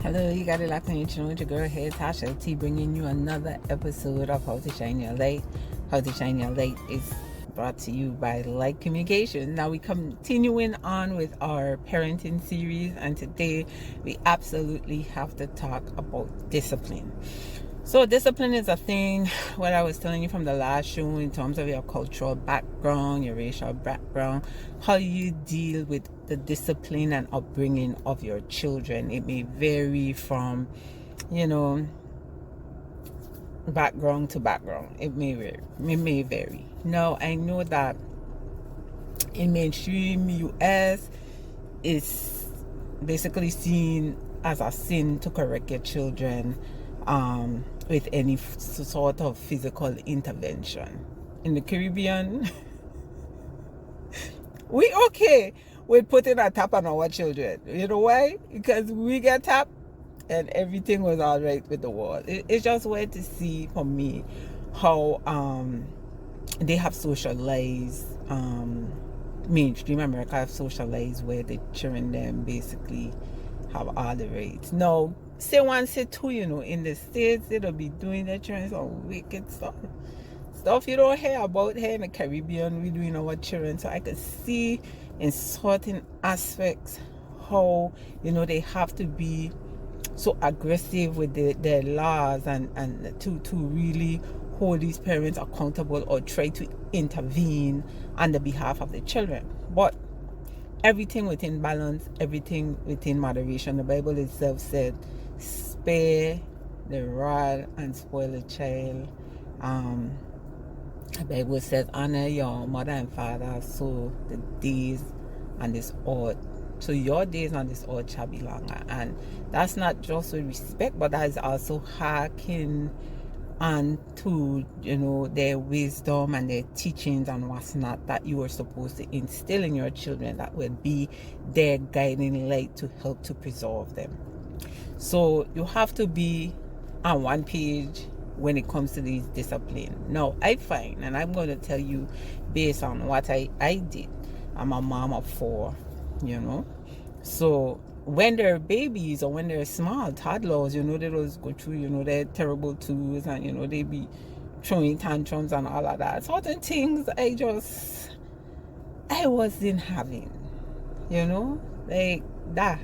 Hello, you got it locked on your channel with your girl head Tasha T, bringing you another episode of How to Shine Your Light. How to Shine Your Light is brought to you by Light Communication. Now we continuing on with our parenting series, and today we absolutely have to talk about discipline. So discipline is a thing, what I was telling you from the last show, in terms of your cultural background, your racial background, how you deal with the discipline and upbringing of your children. It may vary from, background to background. It may vary. Now, I know that in mainstream US, it's basically seen as a sin to correct your children with any sort of physical intervention. In the Caribbean, we okay with putting a tap on our children. You know why? Because we get tapped and everything was all right with the world. It's just weird to see for me how they have socialized, mainstream America have socialized where the children them basically have all the rights. Now, say one, say two, in the States, they'll be doing their children some wicked stuff. Stuff you don't hear about here in the Caribbean, we doing our children. So I could see in certain aspects how, they have to be so aggressive with their laws and to really hold these parents accountable or try to intervene on the behalf of the children. But everything within balance, everything within moderation. The Bible itself said, spare the rod and spoil the child. The Bible says, honor your mother and father, so the days on this earth, so your days on this earth shall be longer. And that's not just with respect, but that is also hearkening on to their wisdom and their teachings and what's not, that you are supposed to instill in your children, that will be their guiding light to help to preserve them. So you have to be on one page when it comes to these discipline. Now I find, and I'm going to tell you based on what I did. I'm a mom of 4, so when they're babies or when they're small toddlers, they just go through, their terrible twos, and they be throwing tantrums and all of that. Certain things I wasn't having, like that.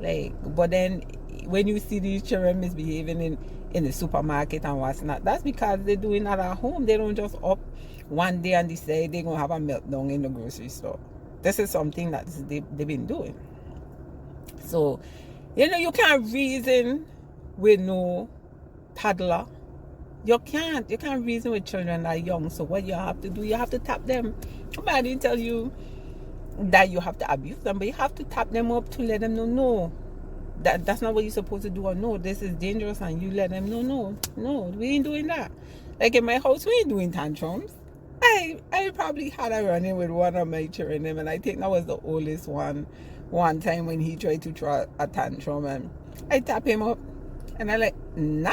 But then when you see these children misbehaving in the supermarket and what's not, that's because they're doing that at home. They don't just up one day and decide they're going to have a meltdown in the grocery store. This is something that they've been doing. So, you can't reason with no toddler. You can't reason with children that are young. So what you have to do, you have to tap them. I didn't tell you that you have to abuse them, but you have to tap them up to let them know, no, that's not what you're supposed to do, or no, this is dangerous, and you let them know, no, we ain't doing that. Like in my house, we ain't doing tantrums. I probably had a run-in with one of my children, and I think that was the oldest one time when he tried to throw a tantrum, and I tap him up and I like, nah,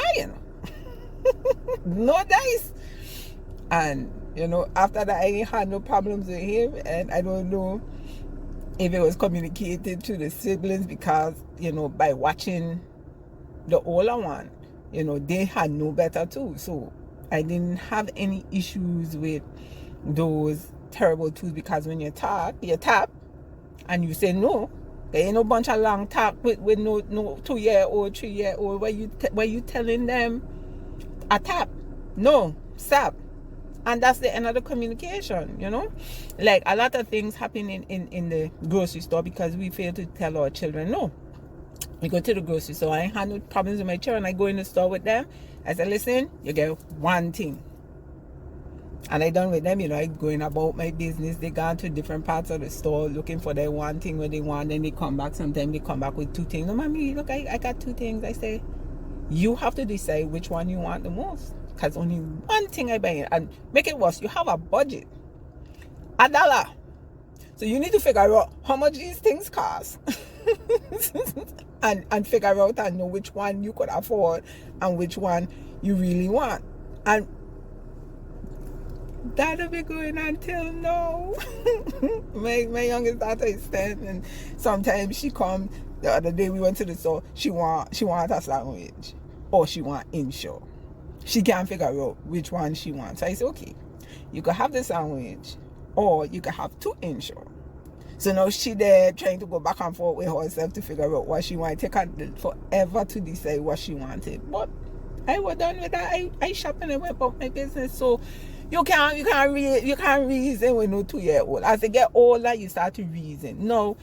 no dice. And after that, I ain't had no problems with him. And I don't know if it was communicated to the siblings, because by watching the older one, they had no better too. So I didn't have any issues with those terrible tools, because when you tap and you say no, there ain't no bunch of long talk with no 2-year-old, 3-year-old where you telling them a tap, no, stop. And that's the end of the communication, Like a lot of things happen in the grocery store because we fail to tell our children no. We go to the grocery store. I ain't had no problems with my children. I go in the store with them. I say, listen, you get one thing. And I done with them, I going about my business. They gone to different parts of the store looking for their one thing when they want. Then they come back. Sometimes they come back with 2 things. No, mommy, look, I got 2 things. I say, you have to decide which one you want the most. Because only one thing I buy. And make it worse, you have a budget. $1. So you need to figure out how much these things cost. and figure out and know which one you could afford and which one you really want. And that'll be going until now. my youngest daughter is 10, and sometimes she come The other day we went to the store. She want a sandwich or she want insure. She can't figure out which one she wants. So I said, okay, you could have the sandwich or you could have 2 insure. So now she there trying to go back and forth with herself to figure out what she wanted. Take her forever to decide what she wanted. But I was done with that. I shop and I went about my business. So you can't reason with no 2-year-old. As they get older, you start to reason. No,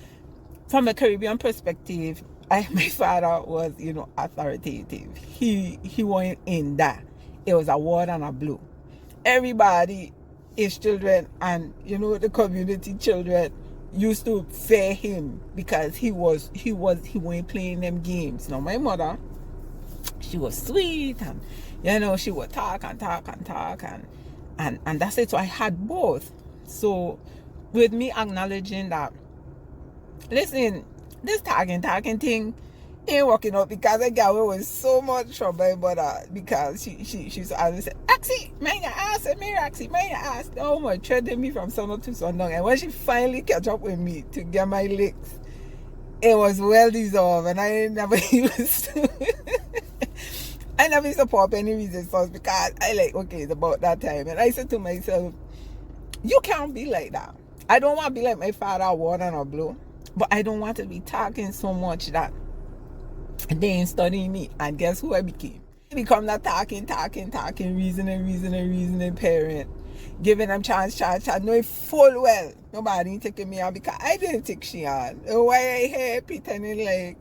from a Caribbean perspective, my father was, authoritative. He wasn't in that. It was a word and a blow. Everybody, his children and the community children used to fear him because he wasn't playing them games. Now my mother, she was sweet and she would talk and that's it. So I had both. So with me acknowledging that, listen, this talking thing ain't working out because I got away with so much trouble, but because she used to always say, Axie, mind your ass, and me, Axie, mind your ass. Oh my, threatening me from sun up to sundown. And when she finally catch up with me to get my licks, it was well deserved, and I never used to. I never used to pop any resistance because okay, it's about that time. And I said to myself, you can't be like that. I don't want to be like my father, word and a blow, but I don't want to be talking so much that they ain't studying me. And guess who I became? I become that talking, reasoning parent. Giving them chance, knowing full well nobody ain't taking me on because I didn't take she on. Why I here pretending like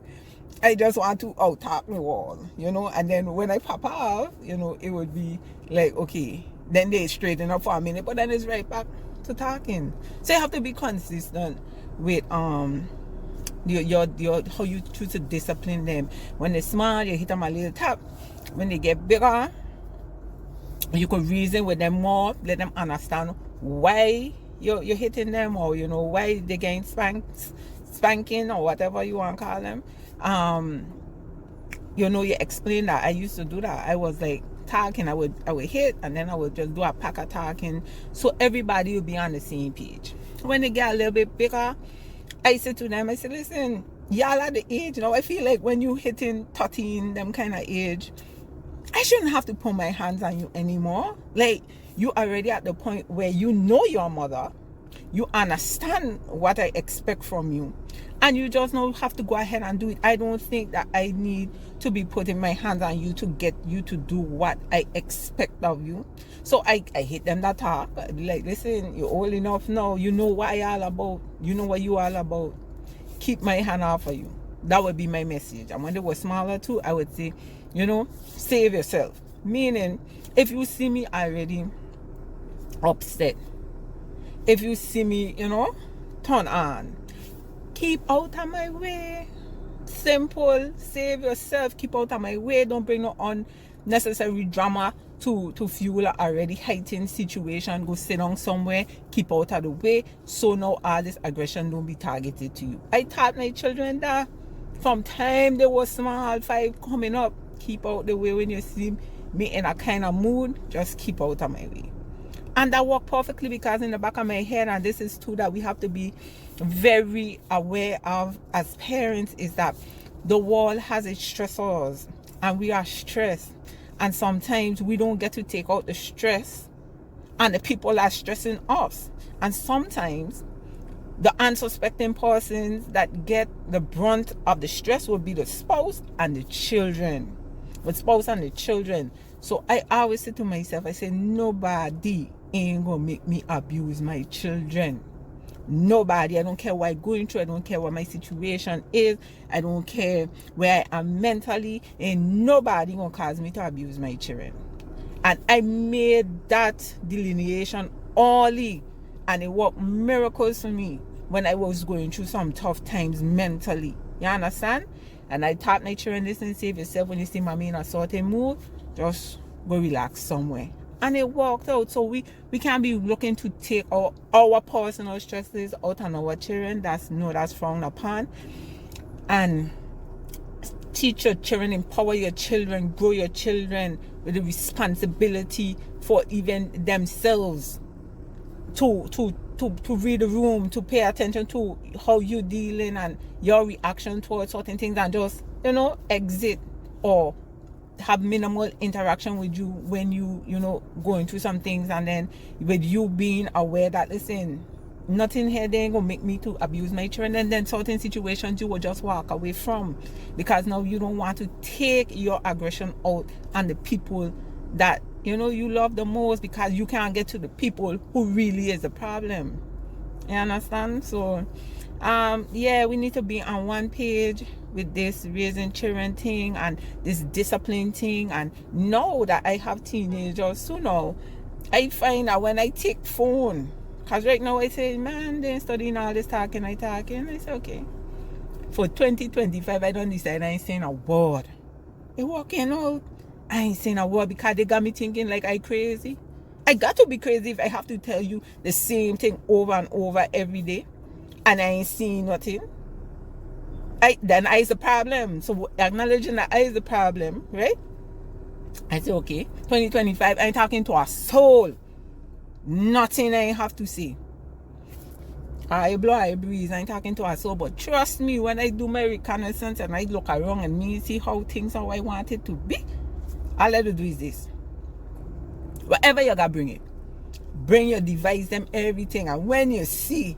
I just want to out talk the wall, and then when I pop off, it would be like, okay, then they straighten up for a minute, but then it's right back to talking. So you have to be consistent with your how you choose to discipline them. When they're small, you hit them a little tap. When they get bigger, you could reason with them more, let them understand why you're hitting them, or why they getting spanking or whatever you want to call them. You explain that. I used to do that. I was like talking, I would hit, and then I would just do a pack of talking, so everybody would be on the same page. When they get a little bit bigger, I said to them, I said, listen, y'all at the age, I feel like when you hitting 13, them kind of age, I shouldn't have to put my hands on you anymore. Like, you already at the point where your mother, you understand what I expect from you, and you just don't have to go ahead and do it. I don't think that I need to be putting my hands on you to get you to do what I expect of you. So I hit them that talk. Like, listen, you're old enough now. You know what I all about. You know what you all about. Keep my hand off of you. That would be my message. And when they were smaller too, I would say, save yourself. Meaning, if you see me already upset, if you see me, turn on, keep out of my way. Simple. Save yourself. Keep out of my way. Don't bring no unnecessary drama to fuel an already heightened situation. Go sit down somewhere. Keep out of the way. So now all this aggression don't be targeted to you. I taught my children that from time they were small, 5 coming up. Keep out the way. When you see me in a kind of mood, just keep out of my way. And that worked perfectly, because in the back of my head, and this is too that we have to be very aware of as parents, is that the world has its stressors and we are stressed, and sometimes we don't get to take out the stress and the people are stressing us. And sometimes the unsuspecting persons that get the brunt of the stress will be the spouse and the children. So I always say to myself, I say, nobody ain't gonna make me abuse my children. Nobody. I don't care what I'm going through. I don't care what my situation is. I don't care where I am mentally. And nobody gonna cause me to abuse my children. And I made that delineation early, and it worked miracles for me when I was going through some tough times mentally. You understand? And I taught my children, listen, save yourself. When you see mommy in a certain mood, just go relax somewhere. And it worked out. So we can't be looking to take our personal stresses out on our children. That's frowned upon. And teach your children, empower your children, grow your children with the responsibility for even themselves to to read the room, to pay attention to how you dealing and your reaction towards certain things, and just, you know, exit or have minimal interaction with you when you know, going through some things, and then with you being aware that, listen, nothing here they ain't gonna make me to abuse my children, and then certain situations you will just walk away from, because now you don't want to take your aggression out on the people that, you know, you love the most, because you can't get to the people who really is the problem. You understand? So yeah, we need to be on one page with this raising children thing and this discipline thing, and know that I have teenagers. So now I find that when I take phone, because right now I say, man, they ain't studying all this talking. I say, okay, for 2025 I don't decide I ain't saying a word. They walking out, I ain't saying a word, because they got me thinking like I crazy. I got to be crazy if I have to tell you the same thing over and over every day, and I ain't seeing nothing. Then I is the problem. So acknowledging that I is the problem, right? I say, okay, 2025, I ain't talking to a soul. Nothing I have to say. I blow, I breeze, I ain't talking to a soul. But trust me, when I do my reconnaissance and I look around and me see how things how I want it to be, all I do is this. Whatever you gotta bring it. Bring your device, them everything. And when you see,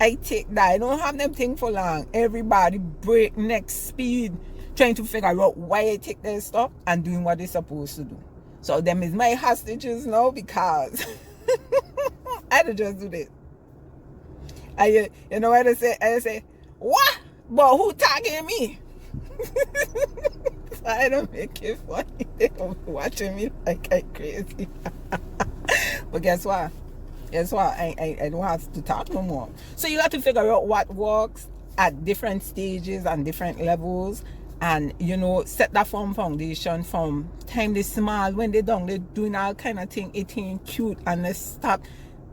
I take that. I don't have them thing for long. Everybody breakneck speed, trying to figure out why I take their stuff and doing what they're supposed to do. So them is my hostages now, because I don't just do this. You know what I say? I say, what? But who tagging me? So I don't make it funny. They don't be watching me like I'm crazy. But guess what? I don't have to talk no more. So you got to figure out what works at different stages and different levels, and, you know, set that foundation from time they small. When they done, they doing all kind of thing, it ain't cute, and they stop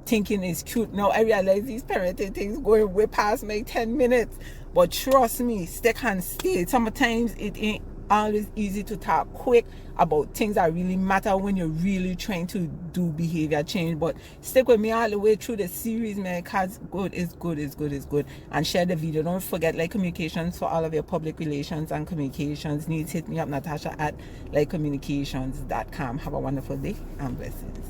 thinking it's cute. Now I realize these parenting things going way past my 10 minutes. But trust me, stick and stay. Sometimes it ain't always easy to talk quick about things that really matter when you're really trying to do behavior change. But stick with me all the way through the series, man, because good is good is good is good. And share the video. Don't forget, like communications for all of your public relations and communications needs. Hit me up, Natasha at likecommunications.com. Have a wonderful day and blessings.